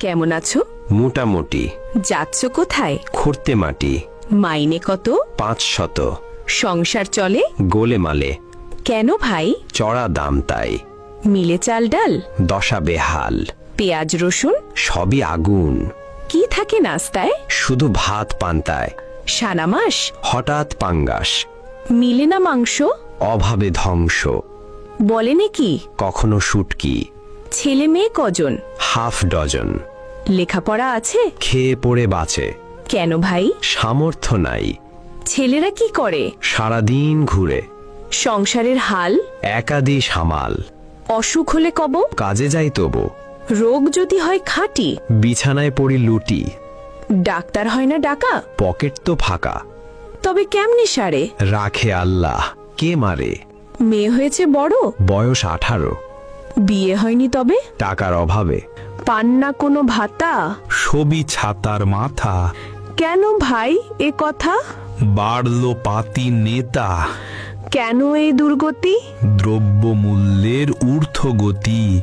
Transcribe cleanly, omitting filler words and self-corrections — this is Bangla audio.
কেমন আছো? মোটামুটি। যাচ্ছ কোথায়? খুঁড়তে মাটি। মাইনে কত? 500। সংসার চলে? গোলেমালে। কেন ভাই? চড়া দাম তাই। মিলে চাল ডাল? দশা বেহাল। পেঁয়াজ রসুন? সবই আগুন। কি থাকে নাস্তায়? শুধু ভাত পান্তায়। সারা মাস? হঠাৎ পাঙ্গাস। মিলে না মাংস? অভাবে ধ্বংস। বলে নাকি? কখনো শুটকি। ছেলে মেয়ে কজন? Half dozen. লেখাপড়া আছে? খেয়ে পড়ে বাঁচে। কেন ভাই? সামর্থ্য নাই। ছেলেরা কি করে? সারাদিন ঘুরে। সংসারের হাল? একাদি সামাল। অসুখ হলে কব? কাজে যাই তবু। রোগ যদি হয় খাঁটি? বিছানায় পড়ি লুটি। ডাক্তার হয় না ডাকা? পকেট তো ফাঁকা। তবে কেমনে সারে? রাখে আল্লাহ, কে মারে? মেয়ে হয়েছে বড়? বয়স 18। বিয়ে হয়নি তবে? টাকার অভাবে। পান না কোনো ভাতা? ছবি ছাতার মাথা। কেন ভাই এ কথা? বাড়লো পাতি নেতা। কেন এই দুর্গতি? দ্রব্যমূল্যের ঊর্ধ্বগতি।